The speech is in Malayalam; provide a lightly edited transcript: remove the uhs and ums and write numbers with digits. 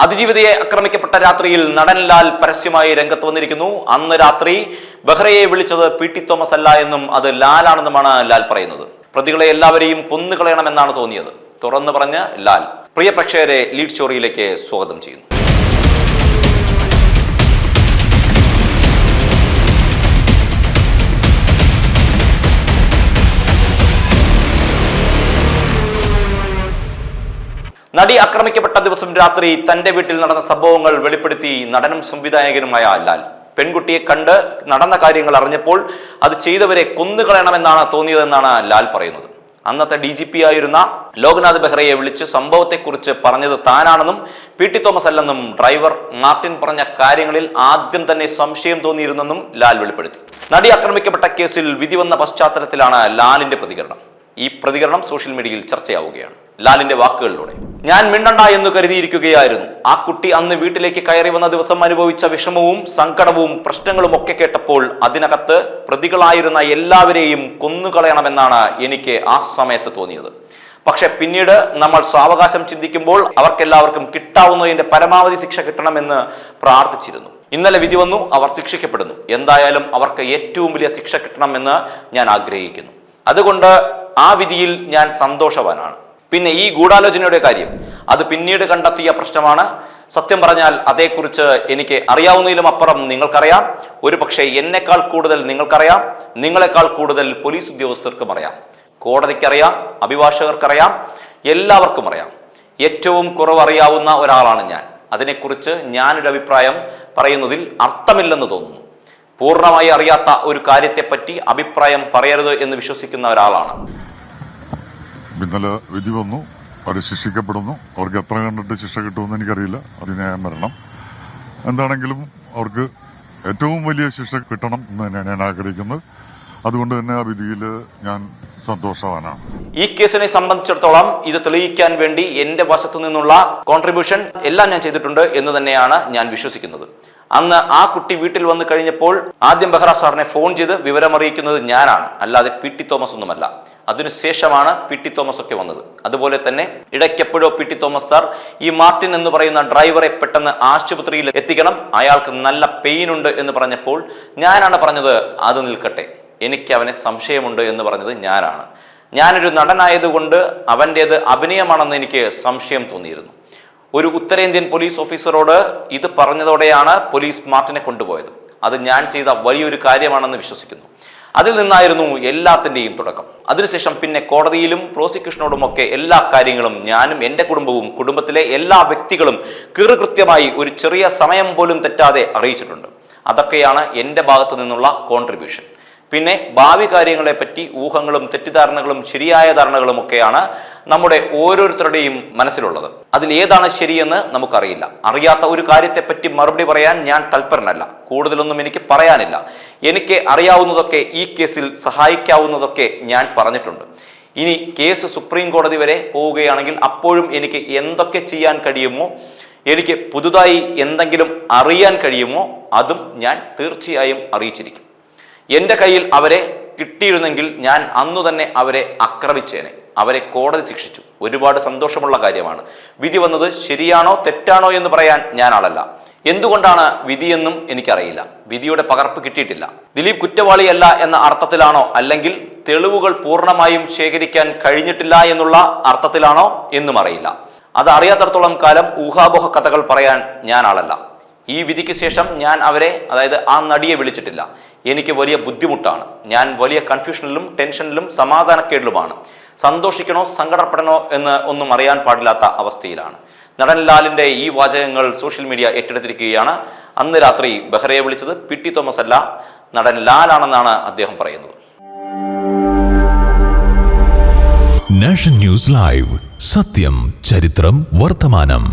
അതിജീവിതയെ ആക്രമിക്കപ്പെട്ട രാത്രിയിൽ നടൻ ലാൽ പരസ്യമായി രംഗത്ത് വന്നിരിക്കുന്നു. അന്ന് രാത്രി ബെഹ്റയെ വിളിച്ചത് പി.ടി. തോമസ് അല്ല എന്നും അത് ലാലാണെന്നുമാണ് ലാൽ പറയുന്നത്. പ്രതികളെ എല്ലാവരെയും കൊന്നുകളയണമെന്നാണ് തോന്നിയത്, തുറന്നു പറഞ്ഞ് ലാൽ. പ്രിയ പ്രേക്ഷകരെ, ലീഡ് സ്റ്റോറിയിലേക്ക് സ്വാഗതം ചെയ്യുന്നു. നടി ആക്രമിക്കപ്പെട്ട ദിവസം രാത്രി തന്റെ വീട്ടിൽ നടന്ന സംഭവങ്ങൾ വെളിപ്പെടുത്തി നടനും സംവിധായകനുമായ ലാൽ. പെൺകുട്ടിയെ കണ്ട് നടന്ന കാര്യങ്ങൾ അറിഞ്ഞപ്പോൾ അത് ചെയ്തവരെ കൊന്നുകളയണമെന്നാണ് തോന്നിയതെന്നാണ് ലാൽ പറയുന്നത്. അന്നത്തെ DGP ആയിരുന്ന ലോക്നാഥ് ബെഹ്റയെ വിളിച്ച് സംഭവത്തെക്കുറിച്ച് പറഞ്ഞത് താനാണെന്നും പി.ടി. തോമസ് അല്ലെന്നും ഡ്രൈവർ മാർട്ടിൻ പറഞ്ഞ കാര്യങ്ങളിൽ ആദ്യം തന്നെ സംശയം തോന്നിയിരുന്നെന്നും ലാൽ വെളിപ്പെടുത്തി. നടി ആക്രമിക്കപ്പെട്ട കേസിൽ വിധി വന്ന പശ്ചാത്തലത്തിലാണ് ലാലിന്റെ പ്രതികരണം. ഈ പ്രതികരണം സോഷ്യൽ മീഡിയയിൽ ചർച്ചയാവുകയാണ്. ലാലിന്റെ വാക്കുകളിലൂടെ: ഞാൻ മിണ്ടണ്ട എന്ന് കരുതിയിരിക്കുകയായിരുന്നു. ആ കുട്ടി അന്ന് വീട്ടിലേക്ക് കയറി വന്ന ദിവസം അനുഭവിച്ച വിഷമവും സങ്കടവും പ്രശ്നങ്ങളും ഒക്കെ കേട്ടപ്പോൾ അതിനകത്ത് പ്രതികളായിരുന്ന എല്ലാവരെയും കൊന്നുകളയണമെന്നാണ് എനിക്ക് ആ സമയത്ത് തോന്നിയത്. പക്ഷെ പിന്നീട് നമ്മൾ സാവകാശം ചിന്തിക്കുമ്പോൾ അവർക്കെല്ലാവർക്കും കിട്ടാവുന്നതിന്റെ പരമാവധി ശിക്ഷ കിട്ടണമെന്ന് പ്രാർത്ഥിച്ചിരുന്നു. ഇന്നലെ വിധി വന്നു, അവർ ശിക്ഷിക്കപ്പെടുന്നു. എന്തായാലും അവർക്ക് ഏറ്റവും വലിയ ശിക്ഷ കിട്ടണമെന്ന് ഞാൻ ആഗ്രഹിക്കുന്നു. അതുകൊണ്ട് ആ വിധിയിൽ ഞാൻ സന്തോഷവാനാണ്. പിന്നെ ഈ ഗൂഢാലോചനയുടെ കാര്യം, അത് പിന്നീട് കണ്ടെത്തിയ പ്രശ്നമാണ്. സത്യം പറഞ്ഞാൽ അതേക്കുറിച്ച് എനിക്ക് അറിയാവുന്നതിലും അപ്പുറം നിങ്ങൾക്കറിയാം. ഒരു പക്ഷേ എന്നെക്കാൾ കൂടുതൽ നിങ്ങൾക്കറിയാം, നിങ്ങളെക്കാൾ കൂടുതൽ പോലീസ് ഉദ്യോഗസ്ഥർക്കും അറിയാം, കോടതിക്കറിയാം, അഭിഭാഷകർക്കറിയാം, എല്ലാവർക്കും അറിയാം. ഏറ്റവും കുറവ് അറിയാവുന്ന ഒരാളാണ് ഞാൻ. അതിനെക്കുറിച്ച് ഞാനൊരു അഭിപ്രായം പറയുന്നതിൽ അർത്ഥമില്ലെന്ന് തോന്നുന്നു. പൂർണ്ണമായി അറിയാത്ത ഒരു കാര്യത്തെപ്പറ്റി അഭിപ്രായം പറയരുത് എന്ന് വിശ്വസിക്കുന്ന ഒരാളാണ്. ഇന്നലെ വിധി വന്നു, അവർ ശിക്ഷിക്കപ്പെടുന്നു. അവർക്ക് എത്ര കണ്ടിട്ട് ശിക്ഷ കിട്ടുമെന്ന് എനിക്കറിയില്ല, അതിനെ വരണം. എന്താണെങ്കിലും അവർക്ക് ഏറ്റവും വലിയ ശിക്ഷ കിട്ടണം എന്ന് തന്നെയാണ് ഞാൻ ആഗ്രഹിക്കുന്നത്. അതുകൊണ്ട് തന്നെ ആ വിധിയിൽ ഞാൻ സന്തോഷവാനാണ്. ഈ കേസിനെ സംബന്ധിച്ചിടത്തോളം ഇത് തെളിയിക്കാൻ വേണ്ടി എന്റെ വശത്തു നിന്നുള്ള കോൺട്രിബ്യൂഷൻ എല്ലാം ഞാൻ ചെയ്തിട്ടുണ്ട് എന്ന് തന്നെയാണ് ഞാൻ വിശ്വസിക്കുന്നത്. അന്ന് ആ കുട്ടി വീട്ടിൽ വന്നു കഴിഞ്ഞപ്പോൾ ആദ്യം ബെഹ്റ സാറിനെ ഫോൺ ചെയ്ത് വിവരമറിയിക്കുന്നത് ഞാനാണ്, അല്ലാതെ പി.ടി. തോമസ് ഒന്നുമല്ല. അതിനുശേഷമാണ് പി.ടി. തോമസ് ഒക്കെ വന്നത്. അതുപോലെ തന്നെ ഇടയ്ക്കെപ്പോഴോ പി.ടി. തോമസ് സാർ ഈ മാർട്ടിൻ എന്ന് പറയുന്ന ഡ്രൈവറെ പെട്ടെന്ന് ആശുപത്രിയിൽ എത്തിക്കണം, അയാൾക്ക് നല്ല പെയിൻ ഉണ്ട് എന്ന് പറഞ്ഞപ്പോൾ ഞാനാണ് പറഞ്ഞത് അത് നിൽക്കട്ടെ, എനിക്ക് അവനെ സംശയമുണ്ട് എന്ന് പറഞ്ഞത് ഞാനാണ്. ഞാനൊരു നടനായതുകൊണ്ട് അവൻ്റേത് അഭിനയമാണെന്ന് എനിക്ക് സംശയം തോന്നിയിരുന്നു. ഒരു ഉത്തരേന്ത്യൻ പോലീസ് ഓഫീസറോട് ഇത് പറഞ്ഞതോടെയാണ് പോലീസ് മാർട്ടിനെ കൊണ്ടുപോയത്. അത് ഞാൻ ചെയ്ത വലിയൊരു കാര്യമാണെന്ന് വിശ്വസിക്കുന്നു. അതിൽ നിന്നായിരുന്നു എല്ലാത്തിൻ്റെയും തുടക്കം. അതിനുശേഷം പിന്നെ കോടതിയിലും പ്രോസിക്യൂഷനോടുമൊക്കെ എല്ലാ കാര്യങ്ങളും ഞാനും എൻ്റെ കുടുംബവും കുടുംബത്തിലെ എല്ലാ വ്യക്തികളും കൃത്യമായി ഒരു ചെറിയ സമയം പോലും തെറ്റാതെ അറിയിച്ചിട്ടുണ്ട്. അതൊക്കെയാണ് എൻ്റെ ഭാഗത്തു നിന്നുള്ള കോൺട്രിബ്യൂഷൻ. പിന്നെ ഭാവി കാര്യങ്ങളെപ്പറ്റി ഊഹങ്ങളും തെറ്റിദ്ധാരണകളും ശരിയായ ധാരണകളും ഒക്കെയാണ് നമ്മുടെ ഓരോരുത്തരുടെയും മനസ്സിലുള്ളത്. അതിൽ ഏതാണ് ശരിയെന്ന് നമുക്കറിയില്ല. അറിയാത്ത ഒരു കാര്യത്തെപ്പറ്റി മറുപടി പറയാൻ ഞാൻ തൽപരനല്ല. കൂടുതലൊന്നും എനിക്ക് പറയാനില്ല. എനിക്ക് അറിയാവുന്നതൊക്കെ ഈ കേസിൽ സഹായിക്കാവുന്നതൊക്കെ ഞാൻ പറഞ്ഞിട്ടുണ്ട്. ഇനി കേസ് സുപ്രീം കോടതി വരെ പോവുകയാണെങ്കിൽ അപ്പോഴും എനിക്ക് എന്തൊക്കെ ചെയ്യാൻ കഴിയുമോ, എനിക്ക് പുതുതായി എന്തെങ്കിലും അറിയാൻ കഴിയുമോ, അതും ഞാൻ തീർച്ചയായും അറിയിച്ചിരിക്കും. എൻ്റെ കയ്യിൽ അവരെ കിട്ടിയിരുന്നെങ്കിൽ ഞാൻ അന്നു തന്നെ അവരെ ആക്രമിച്ചേനെ. അവരെ കോടതി ശിക്ഷിച്ചു. ഒരുപാട് സന്തോഷമുള്ള കാര്യമാണ്. വിധി വന്നത് ശരിയാണോ തെറ്റാണോ എന്ന് പറയാൻ ഞാൻ ആളല്ല. എന്തുകൊണ്ടാണ് വിധിയെന്നും എനിക്കറിയില്ല. വിധിയുടെ പകർപ്പ് കിട്ടിയിട്ടില്ല. ദിലീപ് കുറ്റവാളിയല്ല എന്ന അർത്ഥത്തിലാണോ, അല്ലെങ്കിൽ തെളിവുകൾ പൂർണ്ണമായും ശേഖരിക്കാൻ കഴിഞ്ഞിട്ടില്ല എന്നുള്ള അർത്ഥത്തിലാണോ എന്നും അറിയില്ല. അത് അറിയാത്തടത്തോളം കാലം ഊഹാപോഹ കഥകൾ പറയാൻ ഞാൻ ആളല്ല. ഈ വിധിക്ക് ശേഷം ഞാൻ അവരെ, അതായത് ആ നടിയെ വിളിച്ചിട്ടില്ല. എനിക്ക് വലിയ ബുദ്ധിമുട്ടാണ്. ഞാൻ വലിയ കൺഫ്യൂഷനിലും ടെൻഷനിലും സമാധാനക്കേടിലുമാണ്. സന്തോഷിക്കണോ സങ്കടപ്പെടണോ എന്ന് ഒന്നും അറിയാൻ പാടില്ലാത്ത അവസ്ഥയിലാണ്. നടൻ ലാലിന്റെ ഈ വാചകങ്ങൾ സോഷ്യൽ മീഡിയ ഏറ്റെടുത്തിരിക്കുകയാണ്. അന്ന് രാത്രി ബെഹ്റയെ വിളിച്ചത് പി.ടി. തോമസ് അല്ല, നടൻ ലാലാണെന്നാണ് അദ്ദേഹം പറയുന്നത്. നാഷൻ ന്യൂസ് ലൈവ്, സത്യം, ചരിത്രം, വർത്തമാനം.